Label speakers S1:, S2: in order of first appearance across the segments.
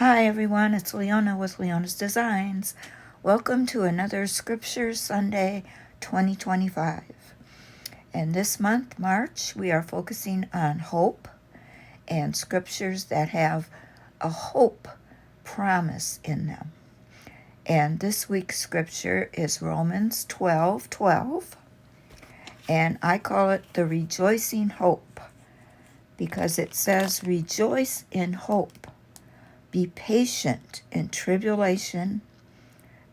S1: Hi everyone, it's Leona with Leona's Designs. Welcome to another Scripture Sunday 2025. And this month, March, we are focusing on hope and scriptures that have a hope promise in them. And this week's scripture is Romans 12:12, and I call it the rejoicing hope because it says, rejoice in hope. Be patient in tribulation.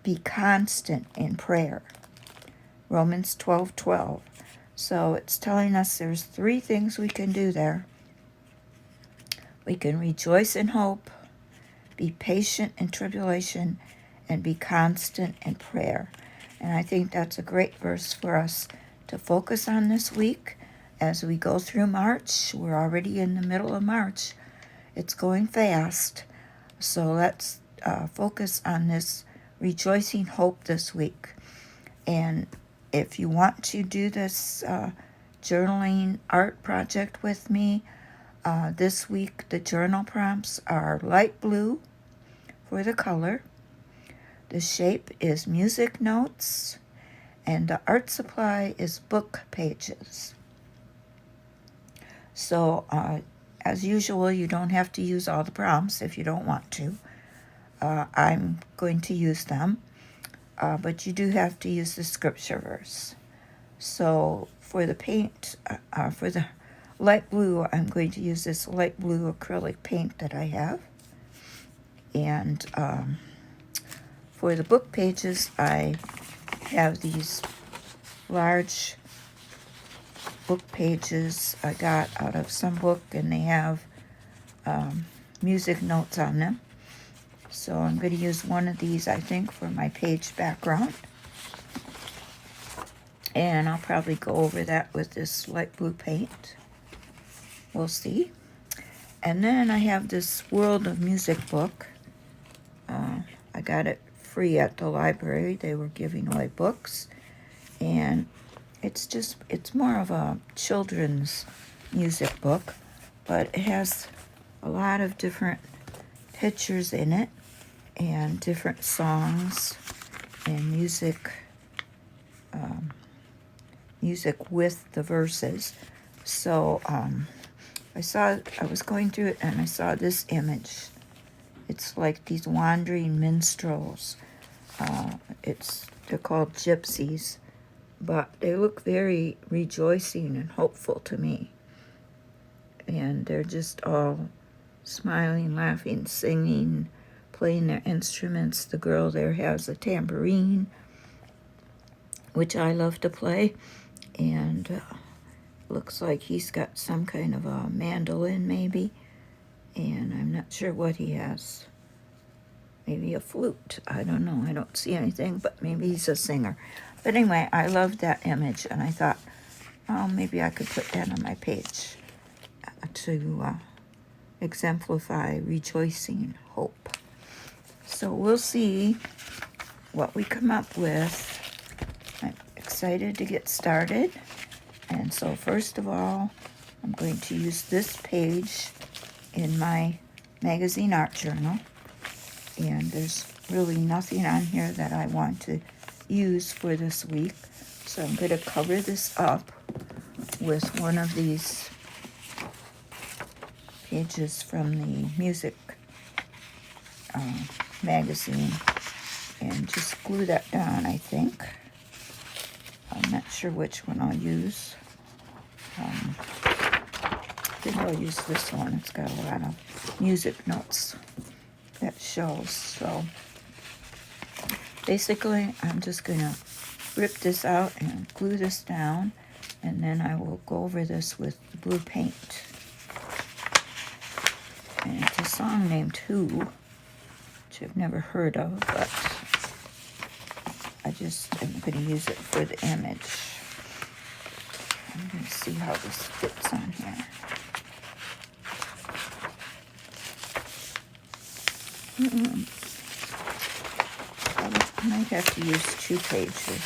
S1: Be constant in prayer. Romans 12:12. So it's telling us there's three things we can do there. We can rejoice in hope, be patient in tribulation, and be constant in prayer. And I think that's a great verse for us to focus on this week as we go through March. We're already in the middle of March. It's going fast. So let's focus on this rejoicing hope this week. And if you want to do this journaling art project with me, this week the journal prompts are light blue for the color. The shape is music notes, and the art supply is book pages. So as usual, you don't have to use all the prompts if you don't want to. I'm going to use them, but you do have to use the scripture verse. So for the paint, for the light blue, I'm going to use this light blue acrylic paint that I have. And for the book pages, I have these large book pages I got out of some book, and they have music notes on them. So I'm going to use one of these, I think, for my page background. And I'll probably go over that with this light blue paint. We'll see. And then I have this World of Music book. I got it free at the library. They were giving away books. And it's more of a children's music book, but it has a lot of different pictures in it and different songs and music with the verses. So I was going through it and I saw this image. It's like these wandering minstrels. They're called gypsies. But they look very rejoicing and hopeful to me. And they're just all smiling, laughing, singing, playing their instruments. The girl there has a tambourine, which I love to play. And looks like he's got some kind of a mandolin maybe. And I'm not sure what he has. Maybe a flute. I don't know. I don't see anything, but maybe he's a singer. But anyway, I loved that image, and I thought, oh, maybe I could put that on my page to exemplify rejoicing hope. So we'll see what we come up with. I'm excited to get started. And so first of all, I'm going to use this page in my magazine art journal. And there's really nothing on here that I want to use for this week. So I'm going to cover this up with one of these pages from the music magazine and just glue that down, I think. I'm not sure which one I'll use. I think I'll use this one. It's got a lot of music notes that shows. So basically, I'm just going to rip this out and glue this down, and then I will go over this with the blue paint. And it's a song named Who, which I've never heard of, but I just am going to use it for the image. I'm going to see how this fits on here. I might have to use 2 pages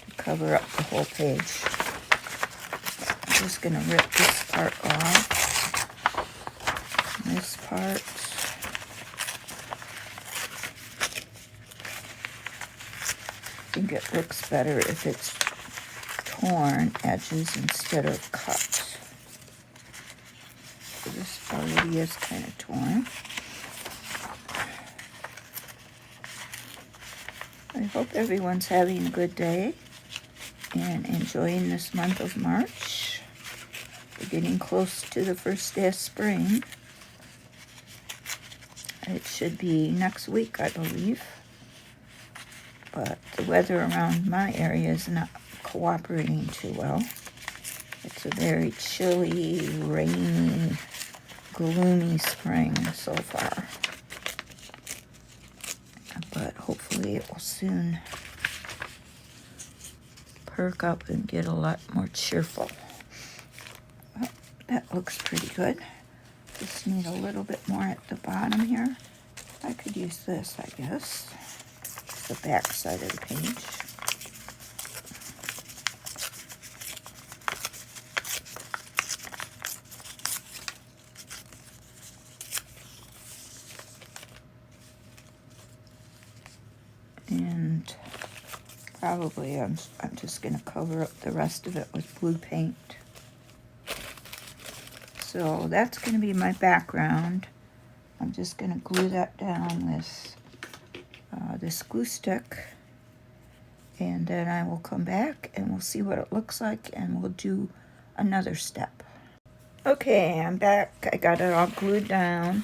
S1: to cover up the whole page. I'm just going to rip this part off. this part. I think it looks better if it's torn edges instead of cut. So this already is kind of torn. I hope everyone's having a good day and enjoying this month of March. We're getting close to the first day of spring. It should be next week, I believe. But the weather around my area is not cooperating too well. It's a very chilly, rainy, gloomy spring so far. But hopefully it will soon perk up and get a lot more cheerful. Well, that looks pretty good. Just need a little bit more at the bottom here. I could use this, I guess. It's the back side of the page. And probably I'm just going to cover up the rest of it with blue paint. So that's going to be my background. I'm just going to glue that down with this glue stick. And then I will come back and we'll see what it looks like and we'll do another step. Okay, I'm back. I got it all glued down.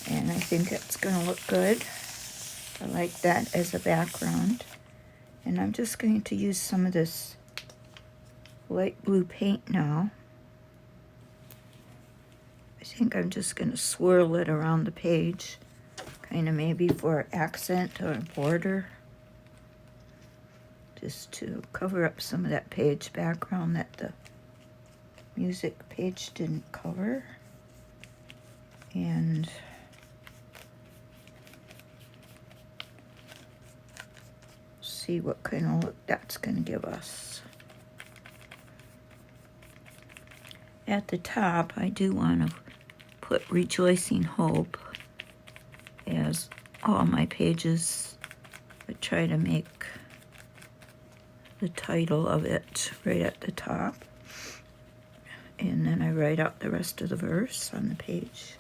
S1: And I think it's going to look good. I like that as a background. And I'm just going to use some of this light blue paint now. I think I'm just going to swirl it around the page, kind of maybe for accent or border, just to cover up some of that page background that the music page didn't cover. And see what kind of look that's going to give us. At the top, I do want to put Rejoicing Hope as all my pages. I try to make the title of it right at the top. And then I write out the rest of the verse on the page.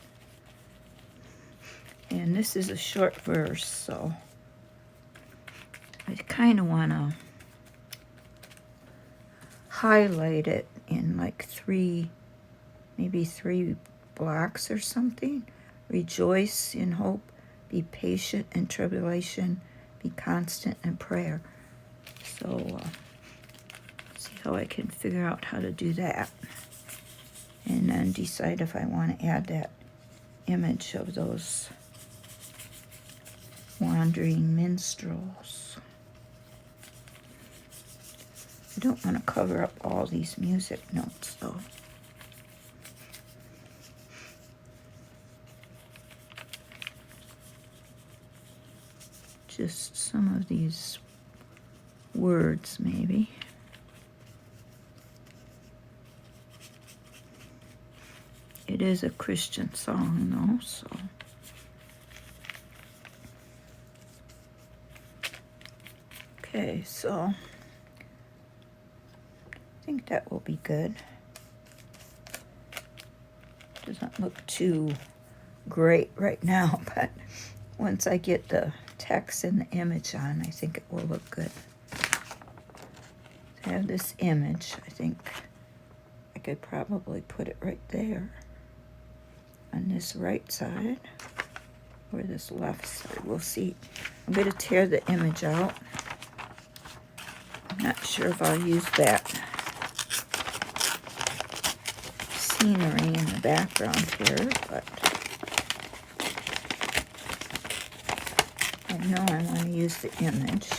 S1: And this is a short verse, so I kind of want to highlight it in like maybe three blocks or something. Rejoice in hope, be patient in tribulation, be constant in prayer. So see how I can figure out how to do that. And then decide if I want to add that image of those wandering minstrels. I don't want to cover up all these music notes though. Just some of these words maybe. It is a Christian song though, so. Okay, so I think that will be good. Doesn't look too great right now, but once I get the text and the image on, I think it will look good. I have this image. I think I could probably put it right there on this right side or this left side. We'll see. I'm going to tear the image out. I'm not sure if I'll use that scenery in the background here, but I know I want to use the image.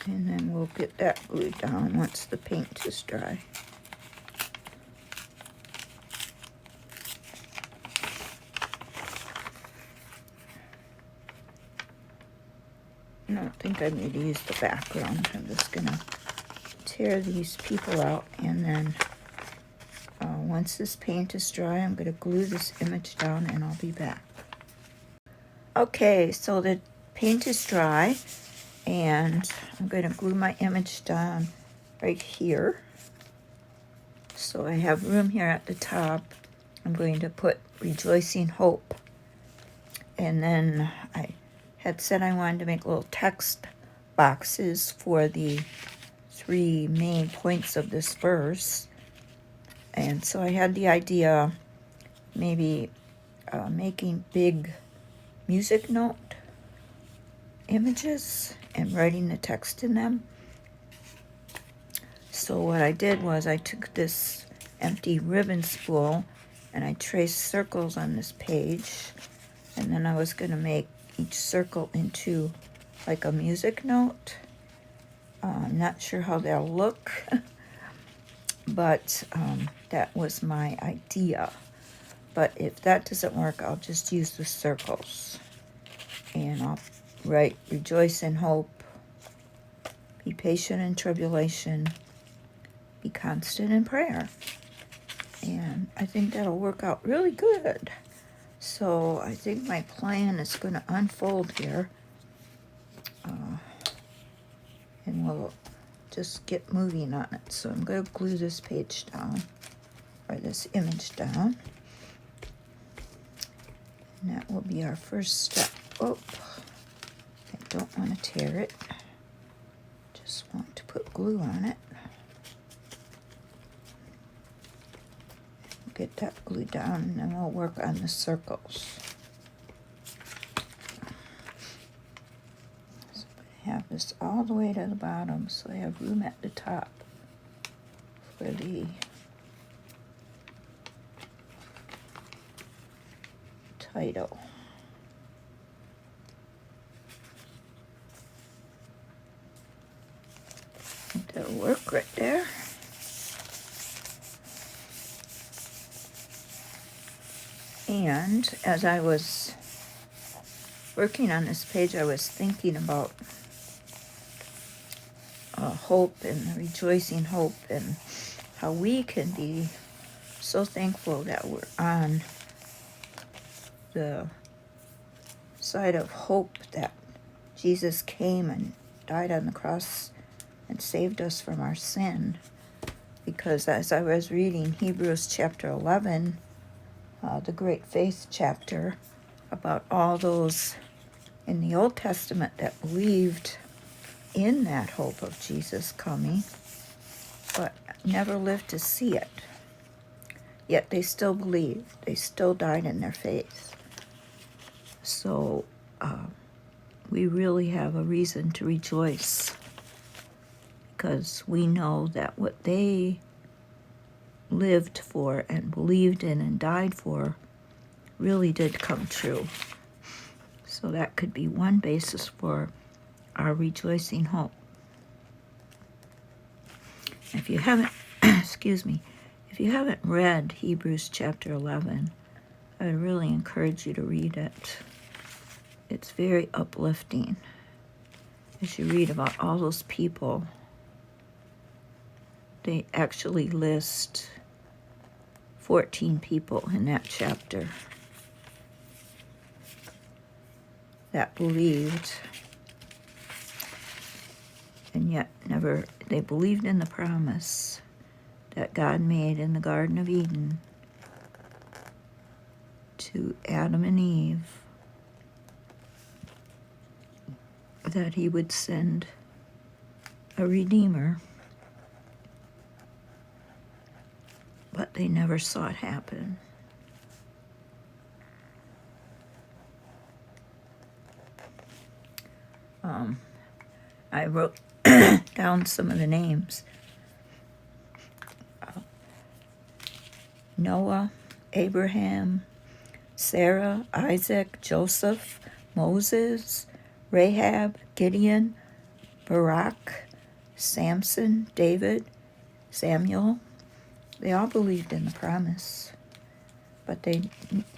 S1: And then we'll get that glued down once the paint is dry. I don't think I need to use the background. I'm just going to tear these people out, and then once this paint is dry, I'm going to glue this image down, and I'll be back. Okay, so the paint is dry, and I'm going to glue my image down right here. So I have room here at the top. I'm going to put Rejoicing Hope. And then I had said I wanted to make little text boxes for the 3 main points of this verse. And so I had the idea maybe making big music note images and writing the text in them. So what I did was I took this empty ribbon spool and I traced circles on this page, and then I was going to make each circle into like a music note. I'm not sure how they'll look, but that was my idea. But if that doesn't work, I'll just use the circles. And I'll write, rejoice in hope, be patient in tribulation, be constant in prayer. And I think that'll work out really good. So I think my plan is going to unfold here. And we'll just get moving on it. So I'm going to glue this page down, or this image down. And that will be our first step. Oh, I don't want to tear it. Just want to put glue on it. Get that glue down, and then we'll work on the circles. So I have this all the way to the bottom, so I have room at the top for the title. That'll work right there. And as I was working on this page, I was thinking about hope and the rejoicing hope, and how we can be so thankful that we're on the side of hope, that Jesus came and died on the cross and saved us from our sin. Because as I was reading Hebrews chapter 11, the great faith chapter, about all those in the Old Testament that believed in that hope of Jesus coming, but never lived to see it. Yet they still believed. They still died in their faith. So we really have a reason to rejoice, because we know that what they lived for and believed in and died for really did come true. So that could be one basis for our rejoicing hope. If you haven't, excuse me, if you haven't read Hebrews chapter 11, I would really encourage you to read it. It's very uplifting as you read about all those people. They actually list 14 people in that chapter that believed, and yet never, they believed in the promise that God made in the Garden of Eden to Adam and Eve, that he would send a Redeemer. But they never saw it happen. I wrote down some of the names. Noah, Abraham, Sarah, Isaac, Joseph, Moses, Rahab, Gideon, Barak, Samson, David, Samuel. They all believed in the promise, but they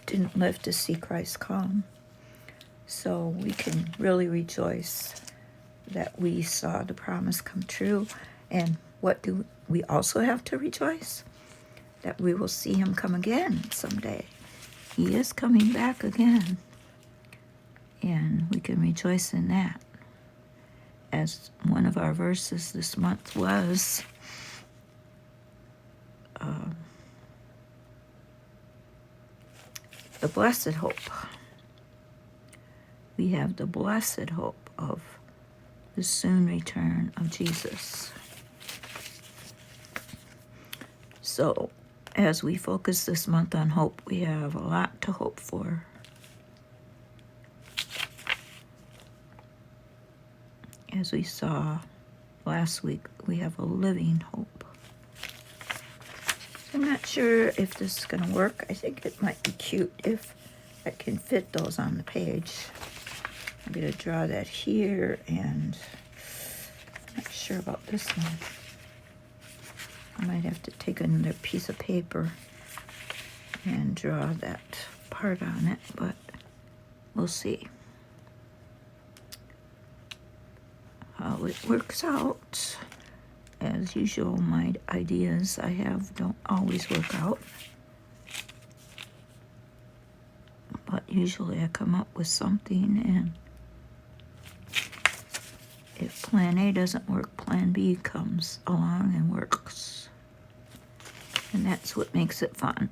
S1: didn't live to see Christ come. So we can really rejoice that we saw the promise come true. And what do we also have to rejoice? That we will see him come again someday. He is coming back again. And we can rejoice in that. As one of our verses this month was, the blessed hope. We have the blessed hope of the soon return of Jesus. So, as we focus this month on hope, we have a lot to hope for. As we saw last week, we have a living hope. I'm not sure if this is going to work. I think it might be cute if I can fit those on the page. I'm going to draw that here, and I'm not sure about this one. I might have to take another piece of paper and draw that part on it, but we'll see how it works out. As usual, my ideas I have don't always work out, but usually I come up with something, and if plan A doesn't work, plan B comes along and works. And that's what makes it fun.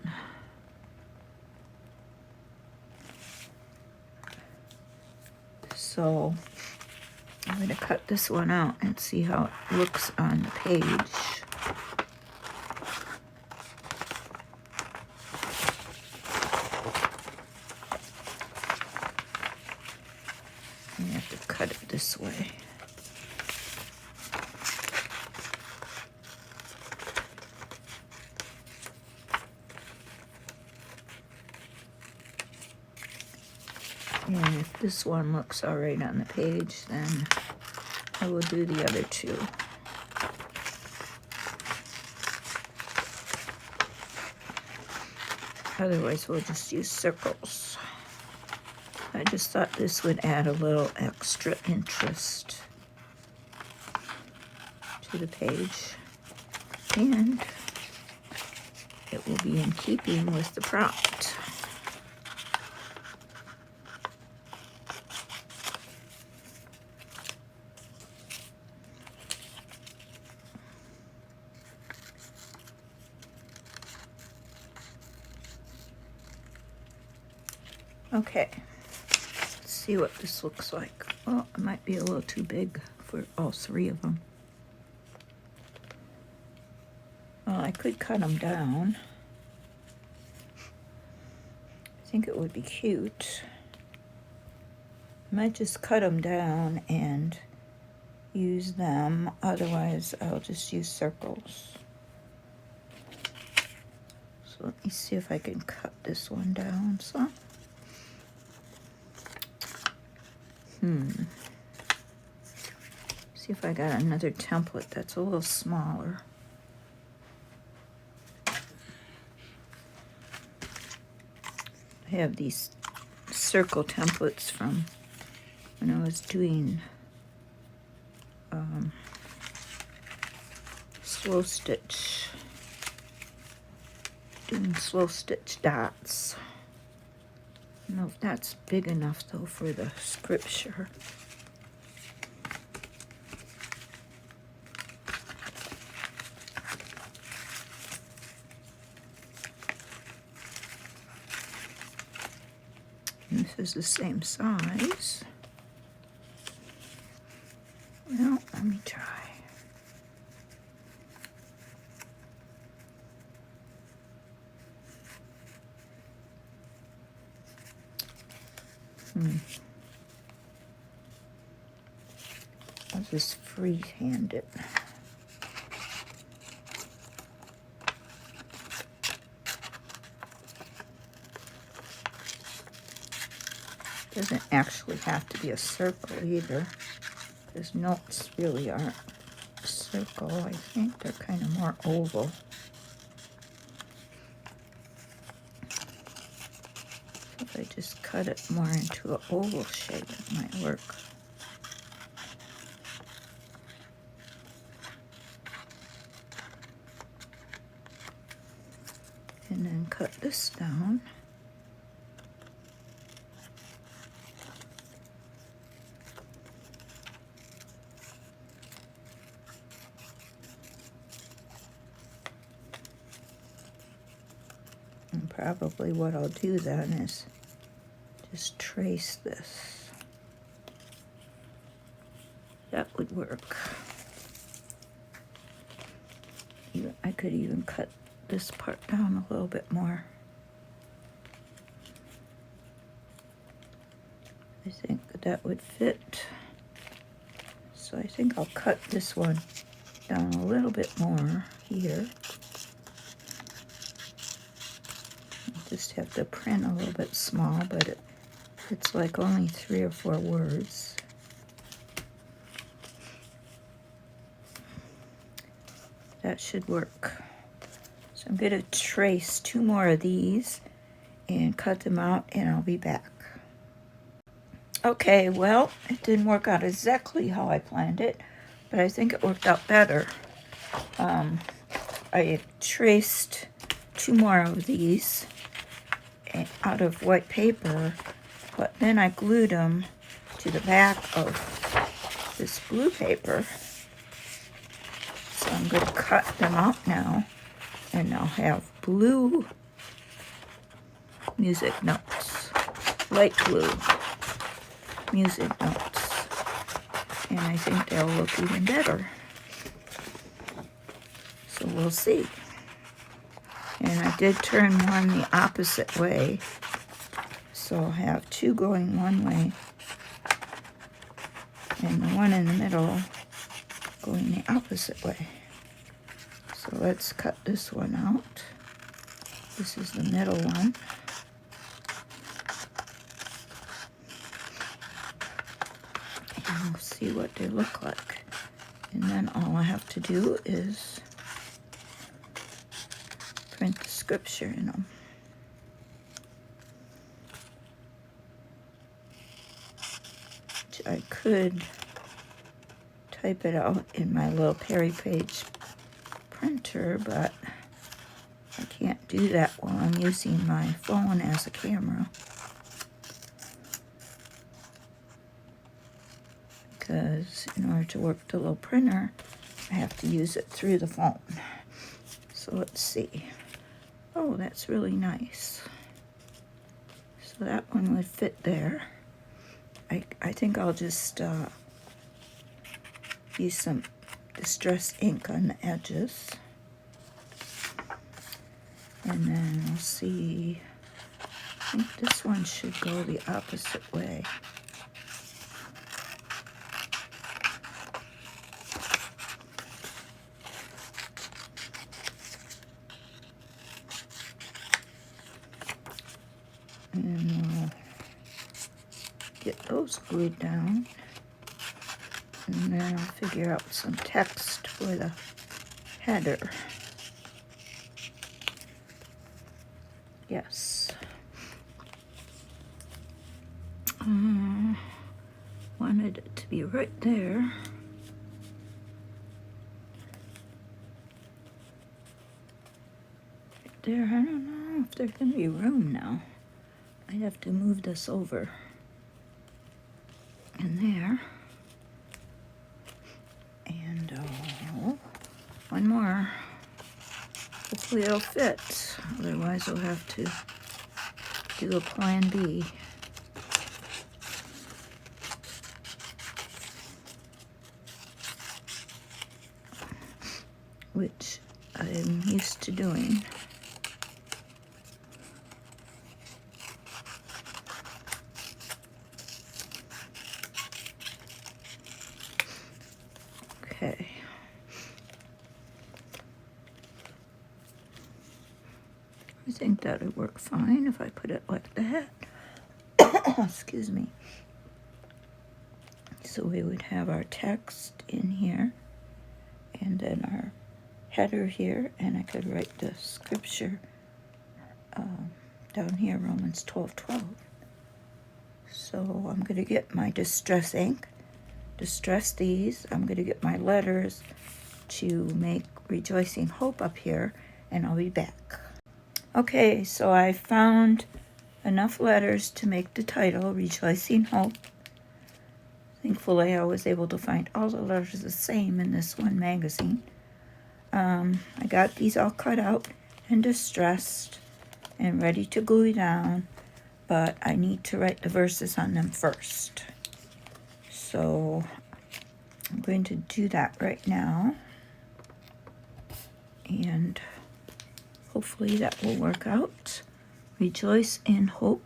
S1: So I'm going to cut this one out and see how it looks on the page. I have to cut it this way. And if this one looks all right on the page, then I will do the other two. Otherwise, we'll just use circles. I just thought this would add a little extra interest to the page. And it will be in keeping with the prompt. Okay, let's see what this looks like. Oh, it might be a little too big for all three of them. Well, I could cut them down. I think it would be cute. I might just cut them down and use them. Otherwise, I'll just use circles. So let me see if I can cut this one down some. See if I got another template that's a little smaller. I have these circle templates from when I was doing slow stitch dots. I don't know if that's big enough though for the scripture. And this is the same size. Well, let me try. I'll just freehand it. Doesn't actually have to be a circle either, because notes really aren't a circle. I think they're kind of more oval. If I just cut it more into an oval shape, it might work. and then cut this down. And probably what I'll do then is just trace this. That would work. I could even cut this part down a little bit more. I think that would fit. So I think I'll cut this one down a little bit more here. I just have to print a little bit small, but it's like only 3 or 4 words. That should work. So I'm going to trace 2 more of these and cut them out, and I'll be back. Okay, well, it didn't work out exactly how I planned it, but I think it worked out better. I traced 2 more of these out of white paper, but then I glued them to the back of this blue paper. So I'm going to cut them out now, and I'll have blue music notes, light blue music notes, and I think they'll look even better. So we'll see. And I did turn one the opposite way, so I'll have 2 going one way, and the one in the middle going the opposite way. So let's cut this one out. This is the middle one. And we'll see what they look like. And then all I have to do is print the scripture in them. Which I could type it out in my little Perry Page printer, but I can't do that while I'm using my phone as a camera, because in order to work the little printer, I have to use it through the phone. So let's see. Oh, that's really nice. So that one would fit there. I think I'll just use some distress ink on the edges, and then we'll see. I think this one should go the opposite way. And we'll get those glued down. And then I'll figure out some text for the header. Yes. Wanted it to be right there. Right there. I don't know if there's going to be room now. I'd have to move this over. And there. And one more. Hopefully it'll fit. Otherwise I'll have to do a plan B. Which I'm used to doing. Okay. I think that would work fine if I put it like that. Excuse me. So we would have our text in here, and then our header here, and I could write the scripture down here, Romans 12:12. So I'm going to get my distress ink, distress these. I'm going to get my letters to make Rejoicing Hope up here, and I'll be back. Okay, so I found enough letters to make the title, Rejoicing Hope. Thankfully, I was able to find all the letters the same in this one magazine. I got these all cut out and distressed and ready to glue down, but I need to write the verses on them first. So I'm going to do that right now, and hopefully that will work out. Rejoice in hope.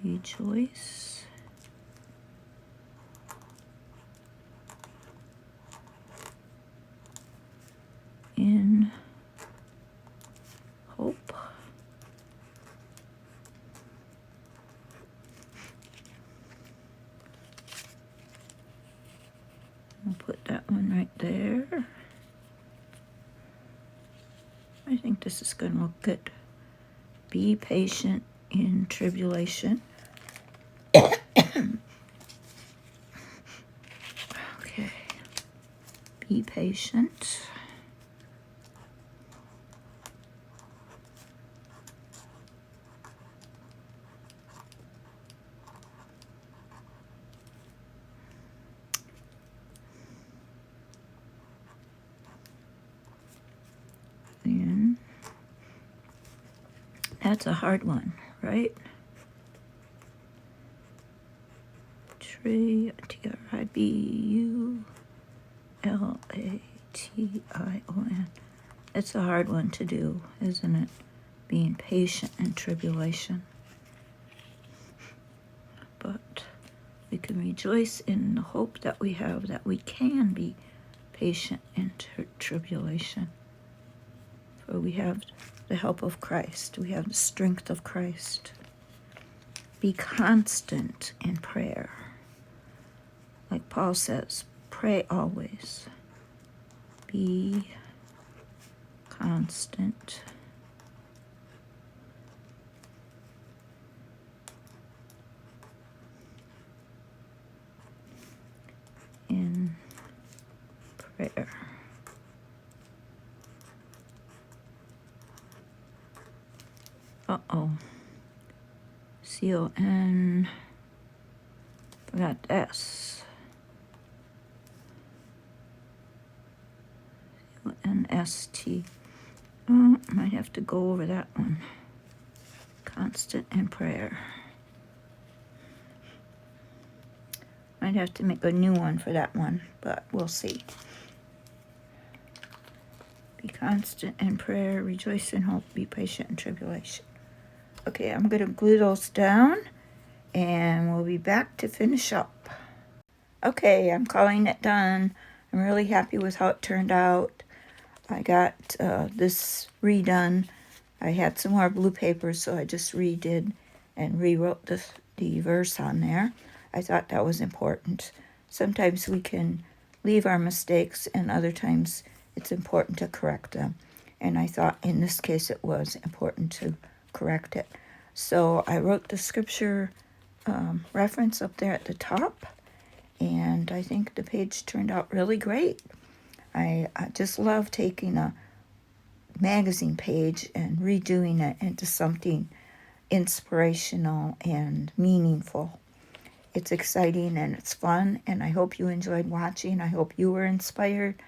S1: Rejoice in hope. I'll put that one right there. I think this is going to look good. Be patient in tribulation. Okay. Be patient. And that's a hard one, right? Tribulation. It's a hard one to do, isn't it? Being patient in tribulation. But we can rejoice in the hope that we have, that we can be patient in tribulation. For we have the help of Christ. We have the strength of Christ. Be constant in prayer. Like Paul says, pray always. Be constant in prayer. C-O-N, forgot S. C-O-N-S-T. Oh, might have to go over that one. Constant in prayer. Might have to make a new one for that one, but we'll see. Be constant in prayer, rejoice in hope, be patient in tribulation. Okay, I'm going to glue those down, and we'll be back to finish up. Okay, I'm calling it done. I'm really happy with how it turned out. I got this redone. I had some more blue paper, so I just redid and rewrote the verse on there. I thought that was important. Sometimes we can leave our mistakes, and other times it's important to correct them. And I thought in this case it was important to correct it. So I wrote the scripture reference up there at the top, and I think the page turned out really great. I just love taking a magazine page and redoing it into something inspirational and meaningful. It's exciting and it's fun, and I hope you enjoyed watching. I hope you were inspired.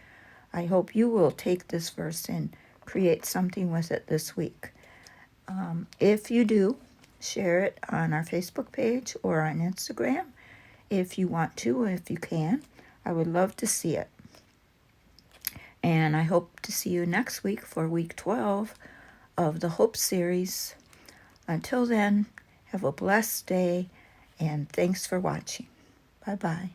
S1: I hope you will take this verse and create something with it this week. If you do, share it on our Facebook page or on Instagram if you want to, or if you can. I would love to see it. And I hope to see you next week for week 12 of the Hope series. Until then, have a blessed day, and thanks for watching. Bye-bye.